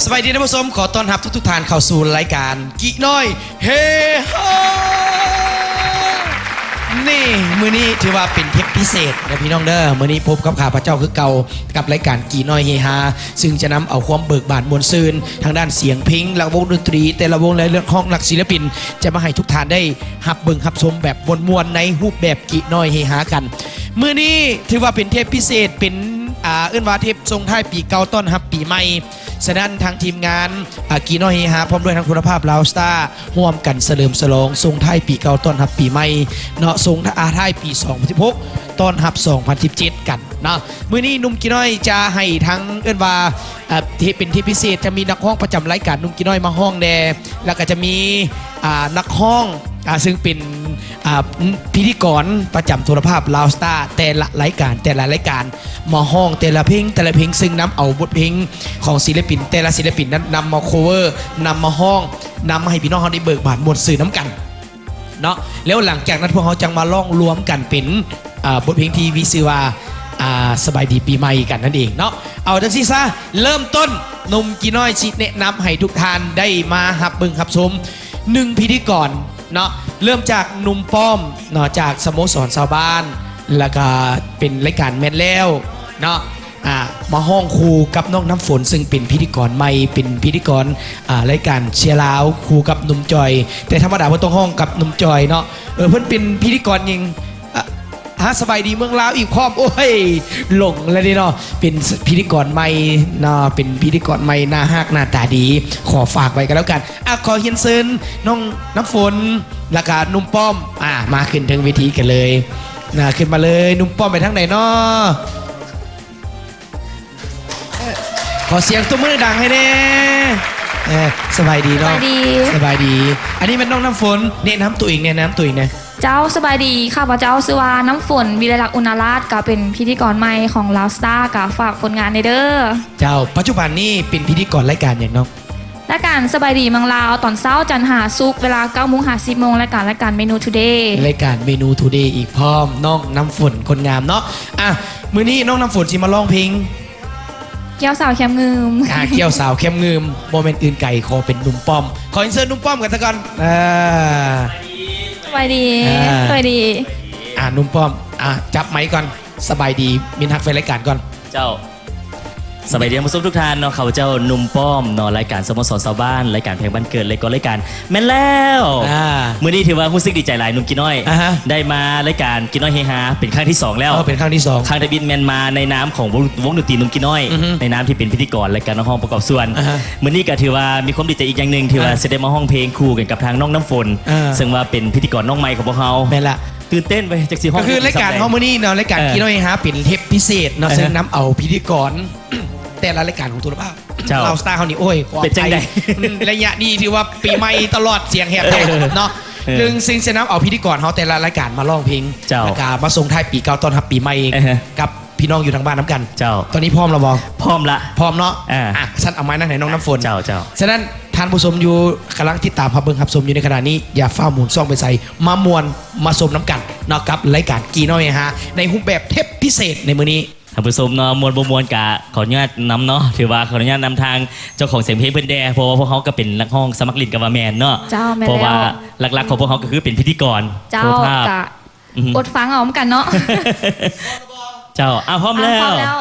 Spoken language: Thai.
สวัสดีท่านผู้ชมขอต้อนรับทุกท่านเข้าสู่รายการกิน้อยเฮฮานี่มื้อนี้ถือว่าเป็นเทปพิเศษนะพี่น้องเด้อมื้อนี้พบกับข้าพเจ้าคือเก่ากับรายการกีน้อยเฮฮาซึ่งจะนำเอาความเบิกบานมวลซืนทางด้านเสียงเพลงและวงดนตรีแต่ละวงและเรื่องของนักศิลปินจะมาให้ทุกท่านได้หับเบิ่งหับชมแบบมวลๆในรูปแบบกีน้อยเฮฮากันมื้อนี้ถือว่าเป็นเทปพิเศษเป็นเอื้นว่าเทปส่งท้ายปีเก่าต้อนรับปีใหม่ฉะนั้นทางทีมงานกีน้อยเฮฮาพร้อมด้วยทางคุณภาพลาวสตาร์ร่วมกันเฉลิมฉลองส่งท้ายปีเก่าต้อนรับปีใหม่เนาะส่งท้ายปี2016ต้อนรับ2017กันเนาะมื้อนี้นุ่มกีน้อยจะให้ทั้งเอื้นว่าที่เป็นที่พิเศษจะมีนักร้องประจำรายการนุ่มกีน้อยมาห้องแดแล้วก็จะมีนักร้องซึ่งเป็นพิธีกรประจำโทรภาพลาวสตาร์แต่ละรายการมาห้องแต่ละเพลงซึ่งนำเอาบทเพลงของศิลปินแต่ละศิลปินนั้นนำมาโคเวอร์นำมาห้องนำมาให้พี่น้องเขาได้เบิกบานมวลสื่อน้ำกันเนาะแล้วหลังจากนั้นพวกเขาจังมาล่องรวมกันเป็นบทเพลงที่วิศวาสบายดีปีใหม่กันนั่นเองเนาะเอาจังซี่ซะเริ่มต้นนุ่มกีน้อยชิแนะนำให้ทุกท่านได้มาหับเบิ่งหับชม1พิธีกรเนาะเริ่มจากหนุ่มป้อมเนาะจากสโมสรชาวบ้านแล้วก็เป็นรายการแมนแล้วเนาะมาห้องครูกับน้องน้ำฝนซึ่งเป็นพิธีกรใหม่เป็นพิธีกรรายการเชียร์ลาวครูกับหนุ่มจอยแต่ธรรมดาเพิ่นต้องห้องกับหนุ่มจอยเนาะเพิ่นเป็นพิธีกรยิงสบายดีเมืองลาวอีกพร้อมโอ้ยหลงแล้วดิเนาะเป็นพิธีกรใหม่เนาะเป็นพิธีกรใหม่หน้าฮักหน้าตาดีขอฝากไว้กันแล้วกันขอเฮียนเซินน้องน้ำฝนแล้วก็นุ่มป้อมมาขึ้นถึงเวทีกันเลยขึ้นมาเลยนุ่มป้อมไปทางไหนเนาะขอเสียงตัวมือดังให้แน่สบายดีเนาะสบายดีอันนี้เป็นน้องน้ำฝนแนะนำตัวเองนะเจ้าสบายดีค่ะพระเจ้าชื่อว่าน้ำฝนวิไลลักษณ์อุณาราชก็เป็นพิธีกรใหม่ของลาวสตาร์ก็ฝากผลงานในเด้อเจ้าปัจจุบันนี้เป็นพิธีกรรายการอย่างน้องรายการสบายดีเมืองลาวตอนเช้าจันทร์หาศุกร์เวลา 9:50 น.รายการเมนูทูเดย์รายการเมนูทูเดย์อีกพร้อมน้องน้ำฝนคนงามเนาะมื้อนี้น้องน้ำฝนสิมาร้องเพลงเกี่ยวสาวเข้มงืมเกี่ยวสาวเข้มงืมโมเมนต์อื่นไก่ขอเป็นนุ่มป้อมขออินเสิร์ตนุ่มป้อมกันซะก่อนสบายดีนุ่มป้อมจับไมค์ก่อนสบายดีมินทักไฟรายการก่อนเจ้าสบายดีผู้ชมทุกท่านเนาะเขาเจ้านุ่มป้อมเนาะรายการสโมสรชาวบ้านรายการเพลงบ้านเกิดเลยก็รายการแม่นแล้วมื้อนี้ถือว่ารู้สึกดีใจหลายนุ่มกินน้อยได้มารายการกินน้อยเฮฮาเป็นครั้งที่2แล้วเป็นครั้งที่2ครั้งได้บินแมนมาในนามของวงดนตรีนุ่มกินน้อยในนามที่เป็นพิธีกรรายการน้องห้องประกอบส่วนมื้อนี้ก็ถือว่ามีความดีใจอีกอย่างนึงที่ว่าจะได้มาห้องเพลงคู่กันกับทางน้องน้ำฝนซึ่งว่าเป็นพิธีกรน้องใหม่ของพวกเราแม่นละตื่นเต้นไปจาก4ห้องก็คือรายการห้องมื้อนี้เนาะรายการกินน้อยเฮฮาเป็นเทปพิเศษเนาะซึ่งนำเอาพิธีกรแต่ละรายการของโทรภาพเราสตาร์เขานี่โอ้ยเป็นจังไดระยะนี้ที่ว่าปีใหม่ตลอดเสียงแหบเนาะซึ่งจะนำเอาพิธีกรเขาแต่ละรายการมาร้องเพลงแล้วก็มาส่งท้ายปีเก่าต้อนรับปีใหม่กับพี่น้องอยู่ทางบ้านน้ำกันตอนนี้พร้อมแล้วบ่พร้อมละพร้อมเนาะฉันเอาไม้นั่งไหนน้องน้ำฝนฉะนั้นท่านผู้ชมอยู่กำลังติดตามเบิ่งรับชมอยู่ในขณะนี้อย่าฟ้าหมุนซ่องไปใส่มามวนมาชมน้ำกันเนาะกับรายการกีน้อยฮะในรูปแบบเทปพิเศษในมื้อนี้ท่านผู้ชมเนาะมวลกะขออนุญาตนำเนาะถือว่าขออนุญาตนำทางเจ้าของเสียงเพลงเพิ่นแดเพราะว่าพวกเขาก็เป็นนักห้องสมัครลินกับว่าแมนเนาะเพราะว่าหลักๆของพวกเขาก็คือเป็นพิธีกรเจ้ากะอดฟังเอาเหมือนกันเนาะเจ้าพร้อมแล้ว